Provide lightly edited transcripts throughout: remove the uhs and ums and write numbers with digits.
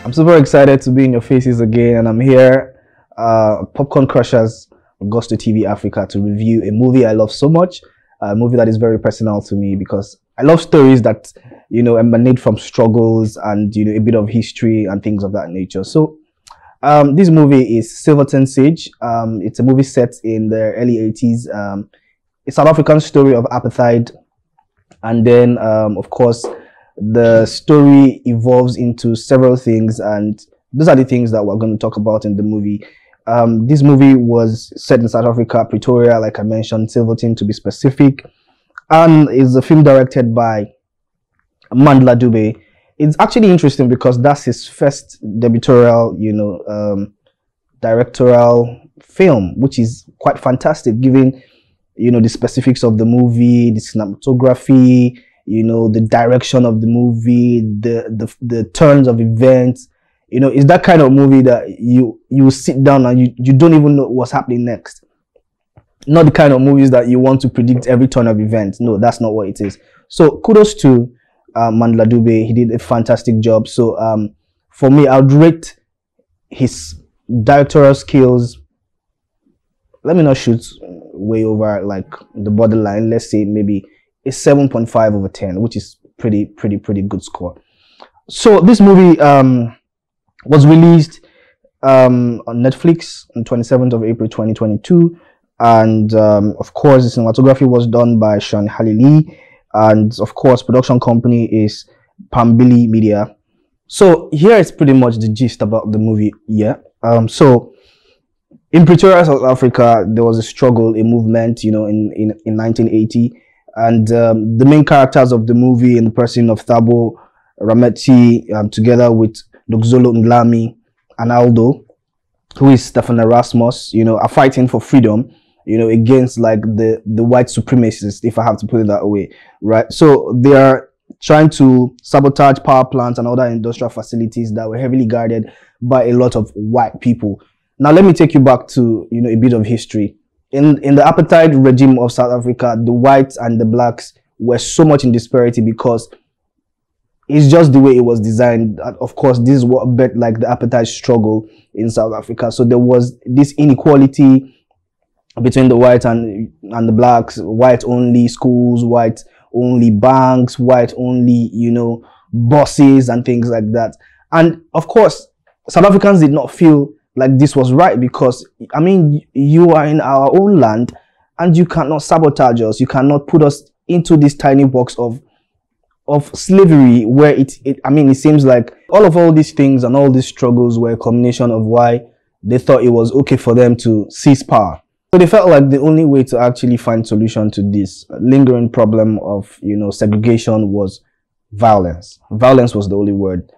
I'm super excited to be in your faces again, and I'm here, Porncorn Crushers, Augusto TV Africa, to review a movie I love so much, a movie that is very personal to me because I love stories that, emanate from struggles and, a bit of history and things of that nature. So, this movie is Silverton Siege. It's a movie set in the early 80s. It's South African story of apartheid, and then, of course, the story evolves into several things, and those are the things that we're going to talk about in the movie. This movie was set in South Africa, Pretoria, like I mentioned, Silverton to be specific, and is a film directed by Mandela. It's actually interesting because that's his first directorial film, which is quite fantastic given, the specifics of the movie, the cinematography, the direction of the movie, the turns of events. It's that kind of movie that you sit down and you don't even know what's happening next. Not the kind of movies that you want to predict every turn of events. No, that's not what it is. So kudos to Mandela. He did a fantastic job. So for me, I'd rate his directorial skills, let me not shoot way over like the borderline, let's say maybe a 7.5 over 10, which is pretty good score. So this movie was released on Netflix on 27th of April 2022, and of course the cinematography was done by Sean Halili, and of course production company is Pambili Media. So here is pretty much the gist about the movie. So in Pretoria, South Africa, there was a struggle, a movement, in 1980, and the main characters of the movie in the person of Thabo Rametsi, together with Noxolo, Dlamini, and Aldo, who is Stefan Erasmus, are fighting for freedom, against like the white supremacists, if I have to put it that way, right? So they are trying to sabotage power plants and other industrial facilities that were heavily guarded by a lot of white people. Now, let me take you back to, a bit of history. In the apartheid regime of South Africa, the whites and the blacks were so much in disparity because it's just the way it was designed. Of course, this is what bet like the apartheid struggle in South Africa. So there was this inequality between the whites and the blacks, white only schools, white only banks, white only, bosses and things like that. And of course, South Africans did not feel like this was right because, I mean, you are in our own land and you cannot sabotage us. You cannot put us into this tiny box of slavery where it seems like all these things and all these struggles were a combination of why they thought it was okay for them to seize power. So they felt like the only way to actually find solution to this lingering problem of, segregation was violence. Violence was the only word.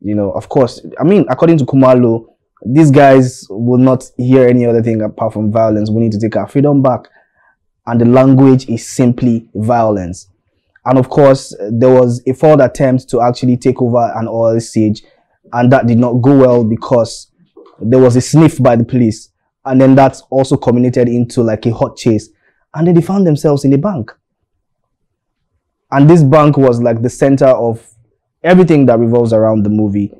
Of course, according to Kumalo, these guys will not hear any other thing apart from violence. We need to take our freedom back. And the language is simply violence. And of course, there was a failed attempt to actually take over an oil siege. And that did not go well because there was a sniff by the police. And then that's also culminated into like a hot chase. And then they found themselves in a bank. And this bank was like the center of everything that revolves around the movie.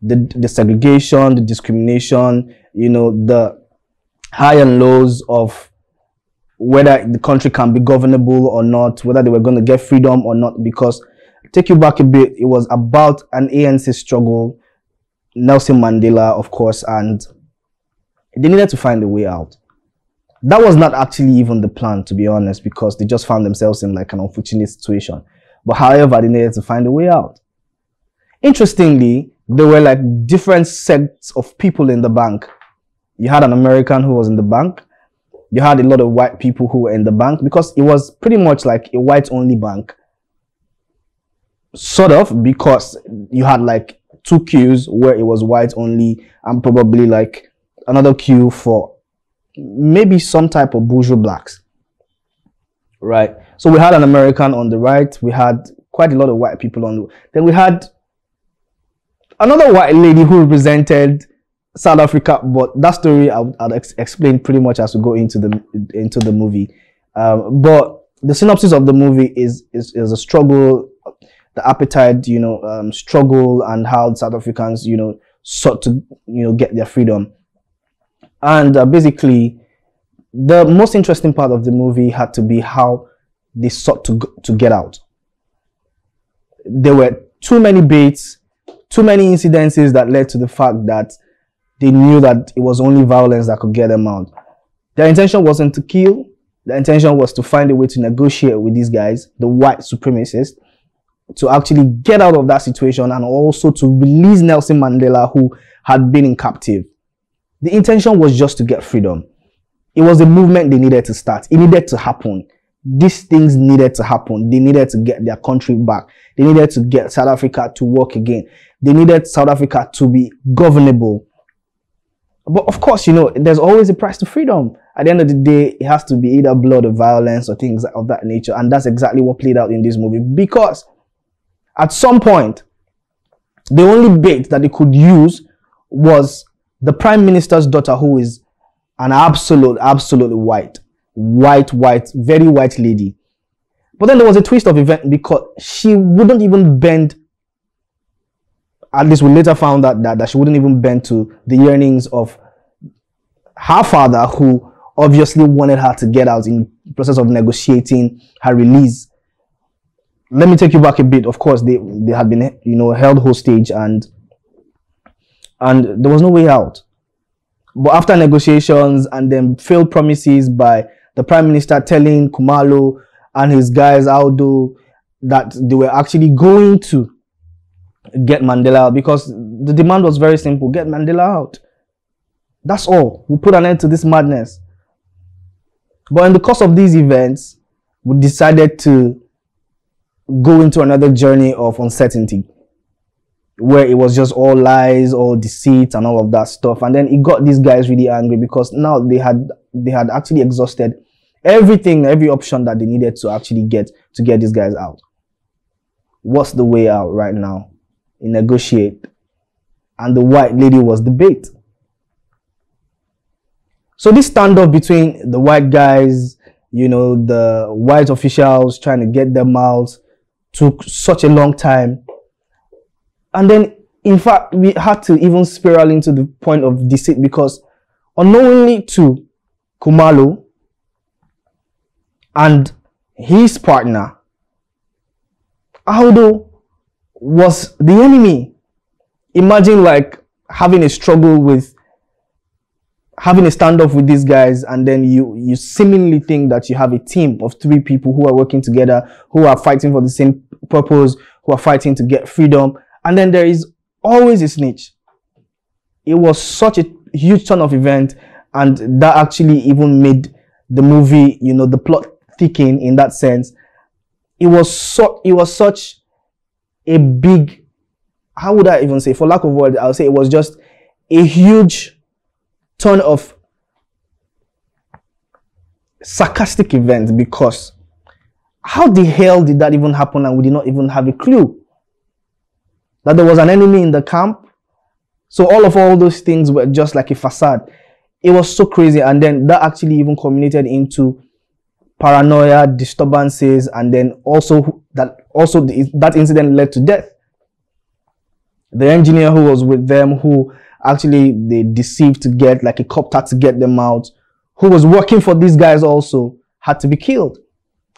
The segregation, the discrimination, the high and lows of whether the country can be governable or not, whether they were going to get freedom or not. Because, take you back a bit, it was about an ANC struggle, Nelson Mandela, of course, and they needed to find a way out. That was not actually even the plan, to be honest, because they just found themselves in like an unfortunate situation. But however, they needed to find a way out. Interestingly, there were like different sects of people in the bank. You had an American who was in the bank. You had a lot of white people who were in the bank because it was pretty much like a white-only bank. Sort of, because you had like two queues where it was white-only and probably like another queue for maybe some type of bourgeois blacks. Right? So we had an American on the right. We had quite a lot of white people on the... Then we had another white lady who represented South Africa, but that story I'll explain pretty much as we go into the movie. But the synopsis of the movie is a struggle the apartheid, struggle, and how South Africans, sought to, get their freedom. And basically, the most interesting part of the movie had to be how they sought to get out. There were too many baits, too many incidences that led to the fact that they knew that it was only violence that could get them out. Their intention wasn't to kill. Their intention was to find a way to negotiate with these guys, the white supremacists, to actually get out of that situation and also to release Nelson Mandela, who had been in captive. The intention was just to get freedom. It was a movement they needed to start. It needed to happen. These things needed to happen. They needed to get their country back. They needed to get South Africa to work again. They needed South Africa to be governable. But of course, there's always a price to freedom. At the end of the day, it has to be either blood or violence or things of that nature. And that's exactly what played out in this movie. Because at some point, the only bait that they could use was the Prime Minister's daughter, who is an absolutely white, very white lady. But then there was a twist of event because she wouldn't even bend. At least we later found out that she wouldn't even bend to the yearnings of her father, who obviously wanted her to get out in the process of negotiating her release. Let me take you back a bit. Of course, they had been held hostage and there was no way out. But after negotiations and then failed promises by the Prime Minister telling Khumalo and his guys Aldo that they were actually going to get Mandela out, because the demand was very simple: get Mandela out. That's all. We'll put an end to this madness. But in the course of these events, we decided to go into another journey of uncertainty, where it was just all lies, all deceit, and all of that stuff. And then it got these guys really angry because now they had actually exhausted everything, every option that they needed to actually get these guys out. What's the way out right now? Negotiate. And the white lady was the bait. So this standoff between the white guys, the white officials trying to get them out, took such a long time. And then, in fact, we had to even spiral into the point of deceit, because unknowingly to Khumalo and his partner, Aldo was the enemy. Imagine like having a struggle with, having a standoff with these guys, and then you seemingly think that you have a team of 3 people who are working together, who are fighting for the same purpose, who are fighting to get freedom. And then there is always a snitch. It was such a huge turn of event, and that actually even made the movie, the plot thicken in that sense. It was such a big, how would I even say, for lack of word, I would say it was just a huge turn of sarcastic event, because how the hell did that even happen and we did not even have a clue that there was an enemy in the camp? So all those things were just like a facade. It was so crazy. And then that actually even culminated into paranoia, disturbances, and then that incident led to death. The engineer who was with them, who actually they deceived to get like a copter to get them out, who was working for these guys also, had to be killed.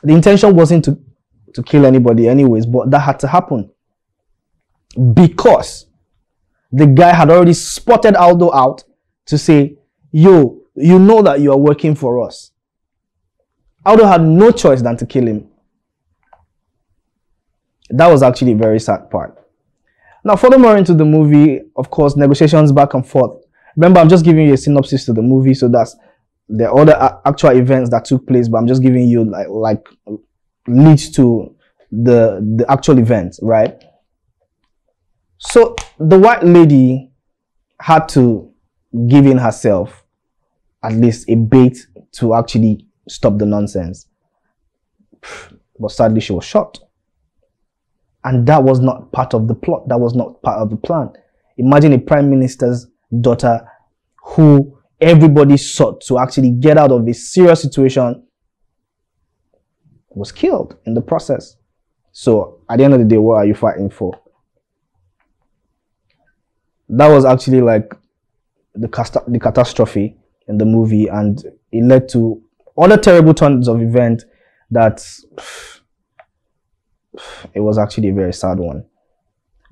The intention wasn't to kill anybody anyways, but that had to happen because the guy had already spotted Aldo out to say, yo, you know that you are working for us. Aldo had no choice than to kill him. That was actually a very sad part. Now, furthermore into the movie, of course, negotiations back and forth. Remember, I'm just giving you a synopsis to the movie, so that's the other actual events that took place, but I'm just giving you like leads to the actual events, right? So the white lady had to give in herself at least a bait to actually stop the nonsense. But sadly, she was shot. And that was not part of the plot. That was not part of the plan. Imagine a prime minister's daughter who everybody sought to actually get out of a serious situation was killed in the process. So at the end of the day, what are you fighting for? That was actually like the catastrophe in the movie, and it led to other terrible turns of event that it was actually a very sad one.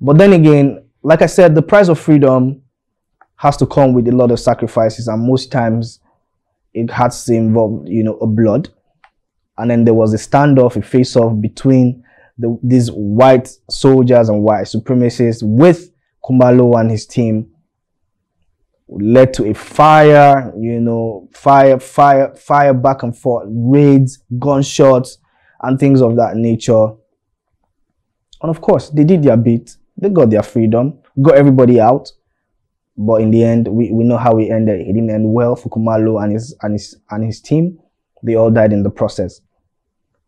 But then again, like I said, the price of freedom has to come with a lot of sacrifices, and most times it has to involve, you know, a blood. And then there was a standoff, a face-off between these white soldiers and white supremacists with Khumalo and his team. Led to a fire, you know, fire back and forth, raids, gunshots, and things of that nature. And of course, they did their bit. They got their freedom, got everybody out. But in the end, we know how it ended. It didn't end well for Khumalo and his team. They all died in the process.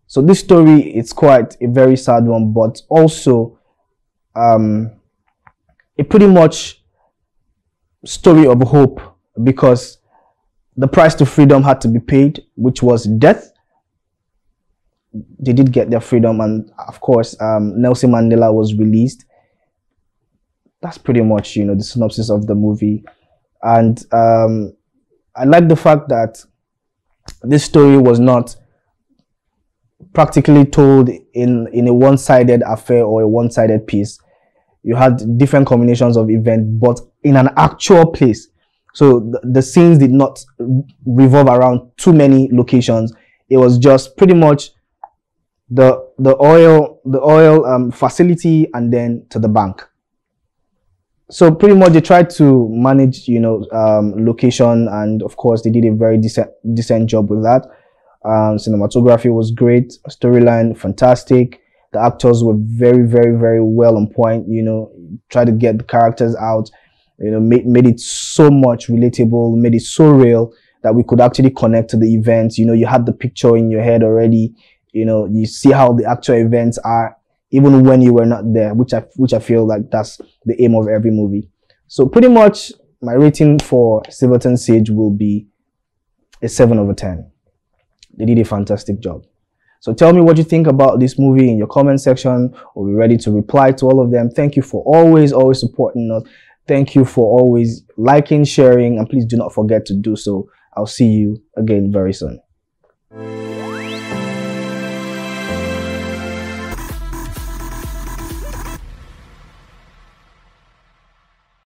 So this story, it's quite a very sad one, but also a pretty much story of hope, because the price to freedom had to be paid, which was death. They did get their freedom, and of course Nelson Mandela was released. That's pretty much, you know, the synopsis of the movie. And I like the fact that this story was not practically told in a one-sided affair or a one-sided piece. You had different combinations of events, but in an actual place. So the scenes did not revolve around too many locations. It was just pretty much the oil facility and then to the bank. So pretty much they tried to manage, you know, location, and of course they did a very decent job with that. Cinematography was great, storyline fantastic. The actors were very well on point. You know, try to get the characters out. You know, made it so much relatable, made it so real that we could actually connect to the events. You know, you had the picture in your head already. You know, you see how the actual events are, even when you were not there, which I feel like that's the aim of every movie. So pretty much my rating for Silverton Siege will be a 7/10. They did a fantastic job. So tell me what you think about this movie in your comment section. We'll be ready to reply to all of them. Thank you for always supporting us. Thank you for always liking, sharing, and please do not forget to do so. I'll see you again very soon.